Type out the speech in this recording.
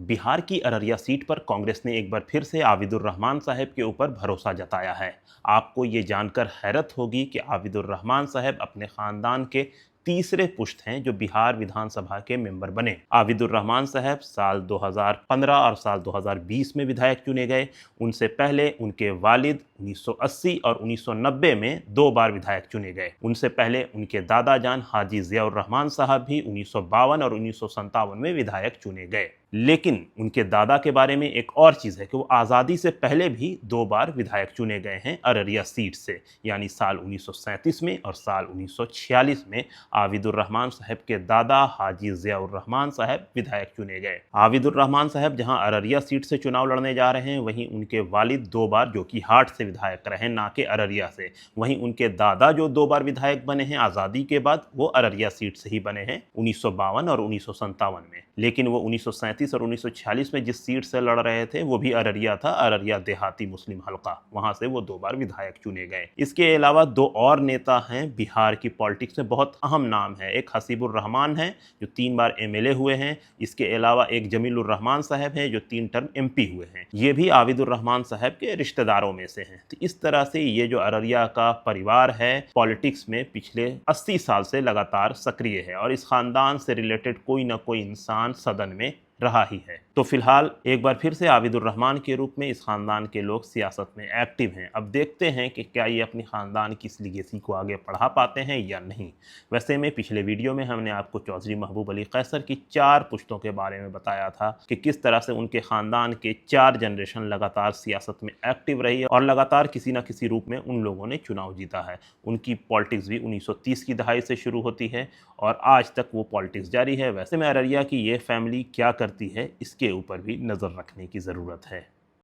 बिहार की अररिया सीट पर कांग्रेस ने एक बार फिर से आबिदुर रहमान साहब के ऊपर भरोसा जताया है। आपको ये जानकर हैरत होगी कि आबिदुर रहमान साहब अपने खानदान के तीसरे पुश्त हैं जो बिहार विधानसभा के मेंबर बने। आबिदुर रहमान साहब साल 2015 और साल 2020 में विधायक चुने गए। उनसे पहले उनके वालिद 1980 और 1990 में 2 बार विधायक चुने गए। उनसे पहले उनके दादा जान हाजी जियाउर रहमान साहब भी 1952 और 1957 में विधायक चुने गए। लेकिन उनके दादा के बारे में एक और चीज़ है कि वो आज़ादी से पहले भी 2 बार विधायक चुने गए हैं अररिया सीट से, यानी साल 1937 में और साल 1946 में आबिदुर रहमान साहब के दादा हाजी जियाउर रहमान साहब विधायक चुने गए। आबिदुर रहमान साहब जहां अररिया सीट से चुनाव लड़ने जा रहे हैं, वहीं उनके वालिद 2 बार जो कि हाट से विधायक रहे, ना कि अररिया से। वहीं उनके दादा जो 2 बार विधायक बने हैं आज़ादी के बाद, वो अररिया सीट से ही बने हैं 1952 और 1957 में। लेकिन वो 1937 और 1946 में जिस सीट से लड़ रहे थे वो भी अररिया था, अररिया देहाती मुस्लिम हल्का। वहां से वो 2 बार विधायक चुने गए। इसके अलावा 2 और नेता हैं बिहार की पॉलिटिक्स में, बहुत अहम नाम है। एक हसीबुर रहमान है जो 3 बार एमएलए हुए हैं। इसके अलावा एक जमीलुर रहमान साहब हैं जो 3 टर्म एमपी हुए हैं। ये भी आबिदुर रहमान साहब के रिश्तेदारों में से हैं। तो इस तरह से ये जो अररिया का परिवार है पॉलिटिक्स में पिछले 80 साल से लगातार सक्रिय है और इस खानदान से रिलेटेड कोई ना कोई इंसान सदन में रहा ही है। तो फिलहाल एक बार फिर से आबिदुर रहमान के रूप में इस खानदान के लोग सियासत में एक्टिव हैं। अब देखते हैं कि क्या ये अपनी खानदान की इस लीगेसी को आगे बढ़ा पाते हैं या नहीं। वैसे में पिछले वीडियो में हमने आपको चौधरी महबूब अली कैसर की 4 पुश्तों के बारे में बताया था कि किस तरह से उनके खानदान के 4 जनरेशन लगातार सियासत में एक्टिव रही है और लगातार किसी न किसी रूप में उन लोगों ने चुनाव जीता है। उनकी पॉलिटिक्स भी 1930 की दहाई से शुरू होती है और आज तक वो पॉलिटिक्स जारी है। वैसे में अररिया की ये फैमिली क्या करती है, इसके ऊपर भी नज़र रखने की ज़रूरत है।